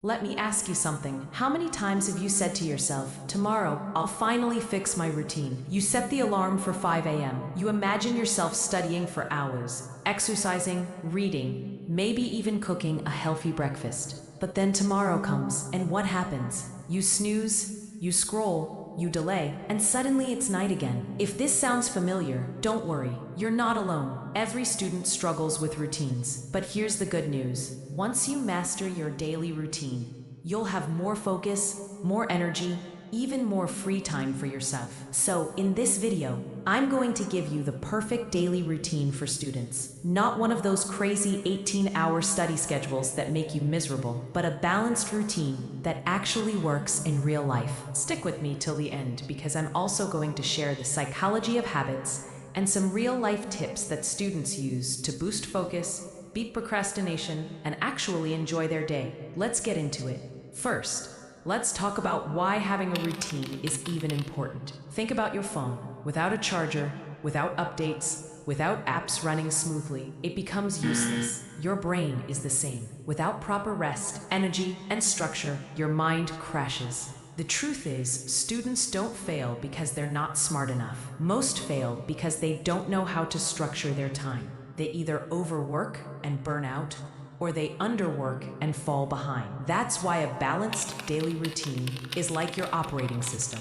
Let me ask you something. How many times have you said to yourself, tomorrow, I'll finally fix my routine? You set the alarm for 5 a.m. You imagine yourself studying for hours, exercising, reading, maybe even cooking a healthy breakfast. But then tomorrow comes, and what happens? You snooze, you scroll, you delay, and suddenly it's night again. If this sounds familiar, don't worry. You're not alone. Every student struggles with routines. But here's the good news. Once you master your daily routine, you'll have more focus, more energy, even more free time for yourself. So in this video, I'm going to give you the perfect daily routine for students. Not one of those crazy 18-hour study schedules that make you miserable, but a balanced routine that actually works in real life. Stick with me till the end because I'm also going to share the psychology of habits and some real-life tips that students use to boost focus, beat procrastination, and actually enjoy their day. Let's get into it. First, let's talk about why having a routine is even important. Think about your phone. Without a charger, without updates, without apps running smoothly, it becomes useless. Your brain is the same. Without proper rest, energy, and structure, your mind crashes. The truth is, students don't fail because they're not smart enough. Most fail because they don't know how to structure their time. They either overwork and burn out, or they underwork and fall behind. That's why a balanced daily routine is like your operating system.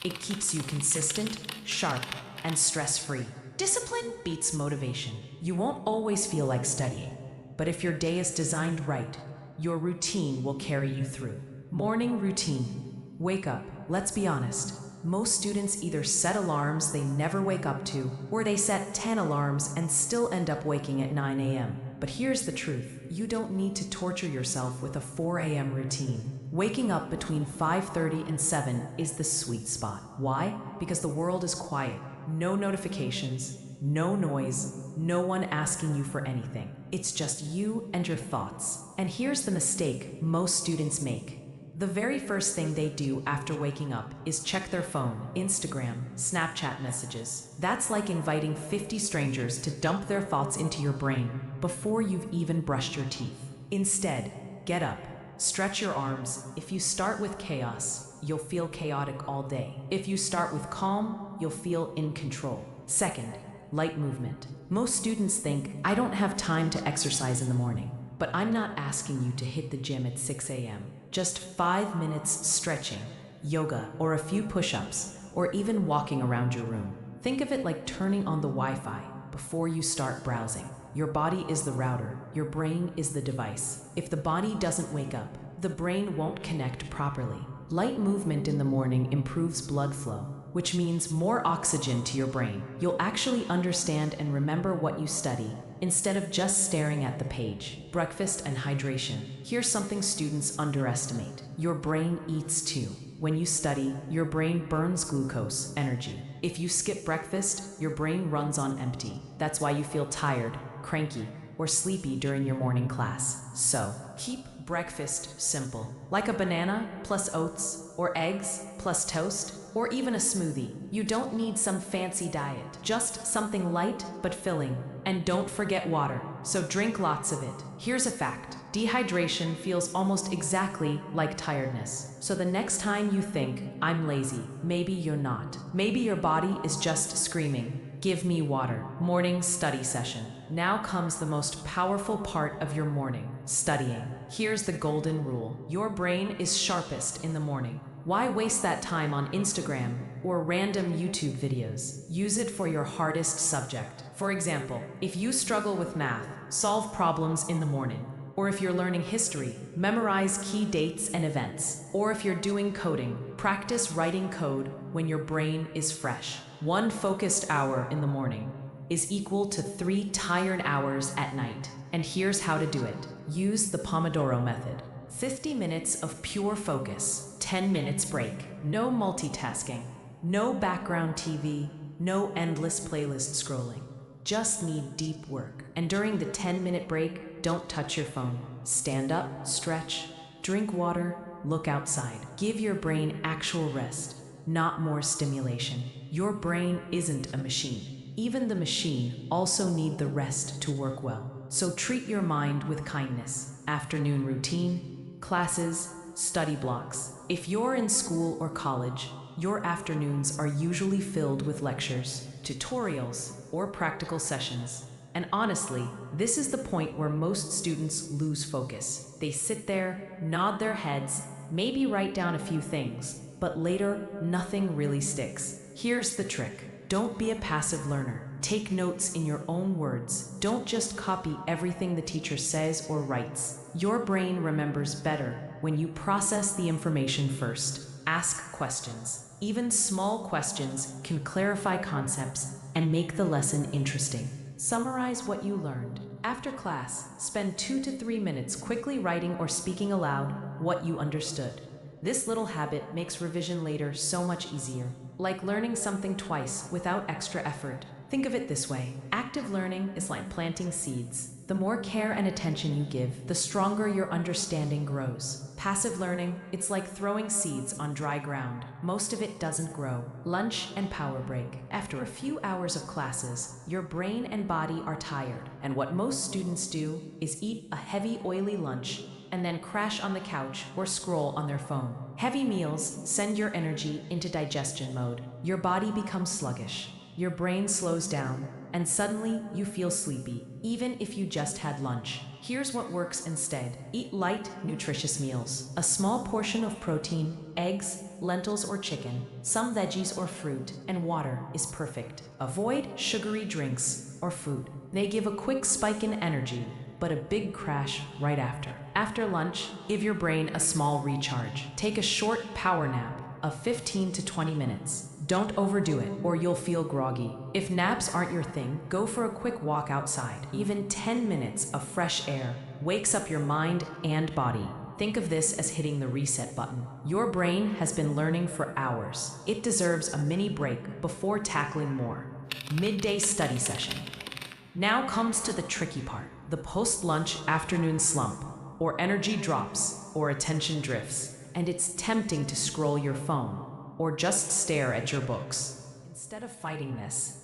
It keeps you consistent, sharp, and stress-free. Discipline beats motivation. You won't always feel like studying, but if your day is designed right, your routine will carry you through. Morning routine. Wake up. Let's be honest. Most students either set alarms they never wake up to, or they set 10 alarms and still end up waking at 9 a.m. But here's the truth. You don't need to torture yourself with a 4 a.m. routine. Waking up between 5:30 and 7 is the sweet spot. Why? Because the world is quiet. No notifications, no noise, no one asking you for anything. It's just you and your thoughts. And here's the mistake most students make. The very first thing they do after waking up is check their phone, Instagram, Snapchat messages. That's like inviting 50 strangers to dump their thoughts into your brain before you've even brushed your teeth. Instead, get up, stretch your arms. If you start with chaos, you'll feel chaotic all day. If you start with calm, you'll feel in control. Second, light movement. Most students think, I don't have time to exercise in the morning. But I'm not asking you to hit the gym at 6 a.m. Just 5 minutes stretching, yoga, or a few push-ups, or even walking around your room. Think of it like turning on the Wi-Fi before you start browsing. Your body is the router, your brain is the device. If the body doesn't wake up, the brain won't connect properly. Light movement in the morning improves blood flow, which means more oxygen to your brain. You'll actually understand and remember what you study, instead of just staring at the page. Breakfast and hydration. Here's something students underestimate. Your brain eats too. When you study, your brain burns glucose, energy. If you skip breakfast, your brain runs on empty. That's why you feel tired, cranky, or sleepy during your morning class. So, keep breakfast simple. Like a banana plus oats, or eggs plus toast, or even a smoothie. You don't need some fancy diet, just something light but filling. And don't forget water, so drink lots of it. Here's a fact. Dehydration feels almost exactly like tiredness. So the next time you think, I'm lazy, maybe you're not. Maybe your body is just screaming, give me water. Morning study session. Now comes the most powerful part of your morning, studying. Here's the golden rule. Your brain is sharpest in the morning. Why waste that time on Instagram or random YouTube videos? Use it for your hardest subject. For example, if you struggle with math, solve problems in the morning. Or if you're learning history, memorize key dates and events. Or if you're doing coding, practice writing code when your brain is fresh. 1 focused hour in the morning is equal to 3 tired hours at night. And here's how to do it. Use the Pomodoro method. 50 minutes of pure focus, 10 minutes break. No multitasking, no background TV, no endless playlist scrolling. Just need deep work. And during the 10-minute break, don't touch your phone. Stand up, stretch, drink water, look outside. Give your brain actual rest, not more stimulation. Your brain isn't a machine. Even the machine also need the rest to work well. So treat your mind with kindness. Afternoon routine. classes, study blocks. If you're in school or college, your afternoons are usually filled with lectures, tutorials, or practical sessions. And honestly, this is the point where most students lose focus. They sit there, nod their heads, maybe write down a few things, but later, nothing really sticks. Here's the trick. Don't be a passive learner. Take notes in your own words. Don't just copy everything the teacher says or writes. Your brain remembers better when you process the information first. Ask questions. Even small questions can clarify concepts and make the lesson interesting. Summarize what you learned. After class, spend 2 to 3 minutes quickly writing or speaking aloud what you understood. This little habit makes revision later so much easier, like learning something twice without extra effort. Think of it this way. Active learning is like planting seeds. The more care and attention you give, the stronger your understanding grows. Passive learning, it's like throwing seeds on dry ground. Most of it doesn't grow. Lunch and power break. After a few hours of classes, your brain and body are tired, and what most students do is eat a heavy, oily lunch and then crash on the couch or scroll on their phone. Heavy meals send your energy into digestion mode. Your body becomes sluggish. Your brain slows down, and suddenly you feel sleepy, even if you just had lunch. Here's what works instead. Eat light, nutritious meals. A small portion of protein, eggs, lentils or chicken, some veggies or fruit, and water is perfect. Avoid sugary drinks or food. They give a quick spike in energy, but a big crash right after. After lunch, give your brain a small recharge. Take a short power nap of 15 to 20 minutes. Don't overdo it, or you'll feel groggy. If naps aren't your thing, go for a quick walk outside. Even 10 minutes of fresh air wakes up your mind and body. Think of this as hitting the reset button. Your brain has been learning for hours. It deserves a mini break before tackling more. Midday study session. Now comes to the tricky part, the post-lunch afternoon slump, or energy drops, or attention drifts, and it's tempting to scroll your phone or just stare at your books. Instead of fighting this,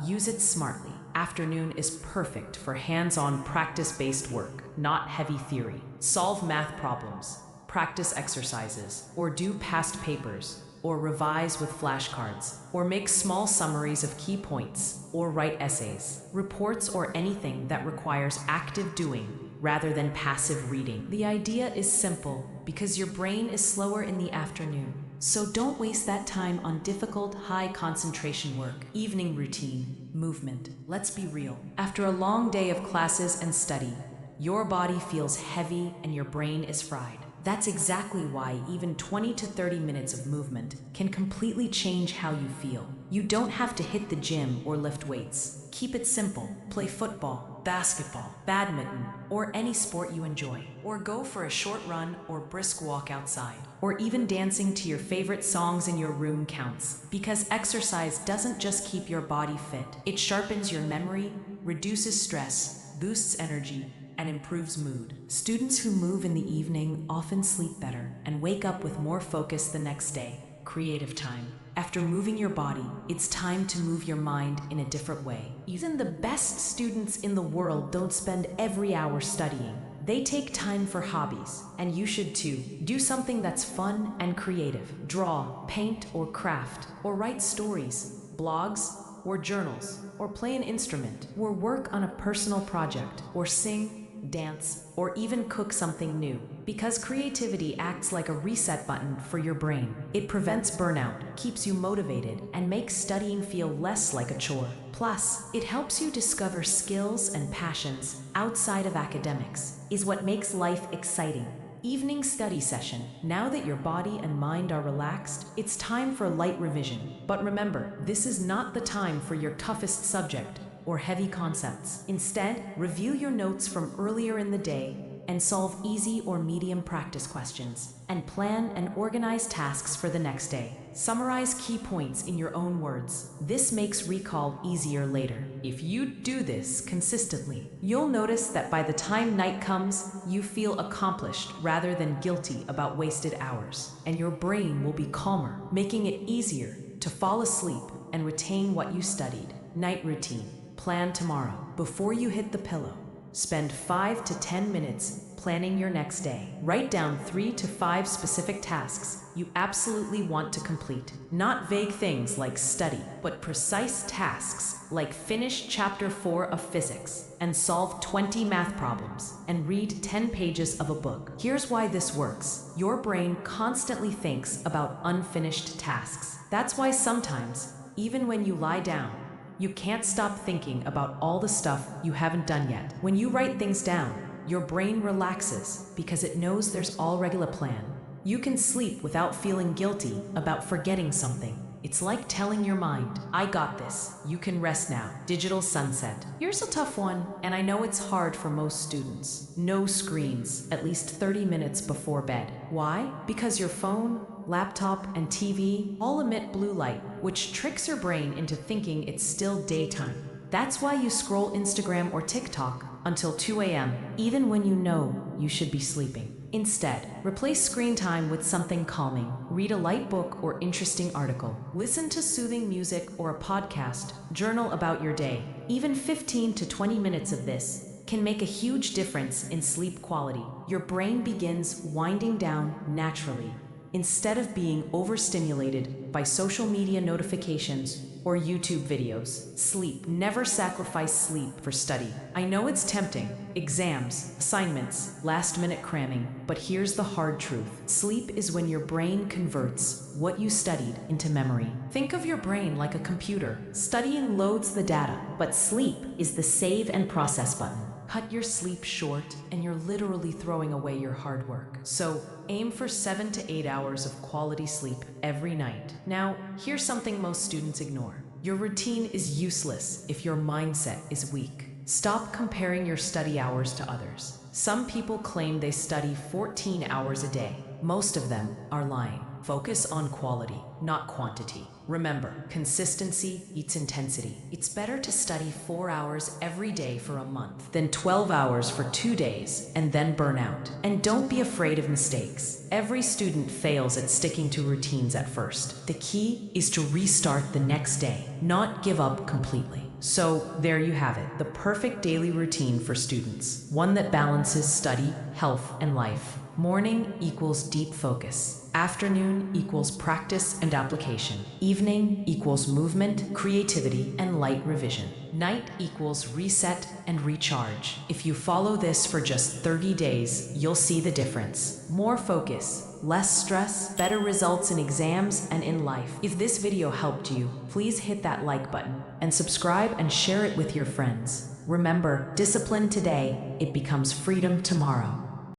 use it smartly. Afternoon is perfect for hands-on practice-based work, not heavy theory. Solve math problems, practice exercises, or do past papers, or revise with flashcards, or make small summaries of key points, or write essays, reports, or anything that requires active doing rather than passive reading. The idea is simple because your brain is slower in the afternoon. So don't waste that time on difficult, high concentration work. Evening routine, movement. Let's be real. After a long day of classes and study, your body feels heavy and your brain is fried. That's exactly why even 20 to 30 minutes of movement can completely change how you feel. You don't have to hit the gym or lift weights. Keep it simple. Play football, basketball, badminton, or any sport you enjoy. Or go for a short run or brisk walk outside. Or even dancing to your favorite songs in your room counts. Because exercise doesn't just keep your body fit. It sharpens your memory, reduces stress, boosts energy, and improves mood. Students who move in the evening often sleep better and wake up with more focus the next day. Creative time. After moving your body, it's time to move your mind in a different way. Even the best students in the world don't spend every hour studying. They take time for hobbies, and you should too. Do something that's fun and creative. Draw, paint, or craft, or write stories, blogs, or journals, or play an instrument, or work on a personal project, or sing, dance, or even cook something new. Because creativity acts like a reset button for your brain. It prevents burnout, keeps you motivated, and makes studying feel less like a chore. Plus, it helps you discover skills and passions outside of academics, is what makes life exciting. Evening study session. Now that your body and mind are relaxed, it's time for light revision. But remember, this is not the time for your toughest subject or heavy concepts. Instead, review your notes from earlier in the day and solve easy or medium practice questions, and plan and organize tasks for the next day. Summarize key points in your own words. This makes recall easier later. If you do this consistently, you'll notice that by the time night comes, you feel accomplished rather than guilty about wasted hours, and your brain will be calmer, making it easier to fall asleep and retain what you studied. Night routine. Plan tomorrow. Before you hit the pillow, Spend 5 to 10 minutes planning your next day. Write down 3 to 5 specific tasks you absolutely want to complete. Not vague things like study, but precise tasks like finish chapter 4 of physics and solve 20 math problems and read 10 pages of a book. Here's why this works. Your brain constantly thinks about unfinished tasks. That's why sometimes, even when you lie down, you can't stop thinking about all the stuff you haven't done yet. When you write things down, your brain relaxes because it knows there's already a plan. You can sleep without feeling guilty about forgetting something. It's like telling your mind, I got this, you can rest now. Digital sunset. Here's a tough one, and I know it's hard for most students. No screens, at least 30 minutes before bed. Why? Because your phone, laptop, and TV all emit blue light, which tricks your brain into thinking it's still daytime. That's why you scroll Instagram or TikTok until 2 a.m., even when you know you should be sleeping. Instead, replace screen time with something calming. Read a light book or interesting article. Listen to soothing music or a podcast. Journal about your day. Even 15 to 20 minutes of this can make a huge difference in sleep quality. Your brain begins winding down naturally, instead of being overstimulated by social media notifications or YouTube videos. Sleep. Never sacrifice sleep for study. I know it's tempting. Exams, assignments, last-minute cramming, but here's the hard truth. Sleep is when your brain converts what you studied into memory. Think of your brain like a computer. Studying loads the data, but sleep is the save and process button. Cut your sleep short, and you're literally throwing away your hard work. So, aim for 7 to 8 hours of quality sleep every night. Now, here's something most students ignore. Your routine is useless if your mindset is weak. Stop comparing your study hours to others. Some people claim they study 14 hours a day. Most of them are lying. Focus on quality, not quantity. Remember, consistency beats intensity. It's better to study 4 hours every day for a month than 12 hours for 2 days and then burn out. And don't be afraid of mistakes. Every student fails at sticking to routines at first. The key is to restart the next day, not give up completely. So there you have it, the perfect daily routine for students. One that balances study, health, and life. Morning equals deep focus. Afternoon equals practice and application. Evening equals movement, creativity, and light revision. Night equals reset and recharge. If you follow this for just 30 days, you'll see the difference. More focus, less stress, better results in exams and in life. If this video helped you, please hit that like button and subscribe and share it with your friends. Remember, discipline today, it becomes freedom tomorrow.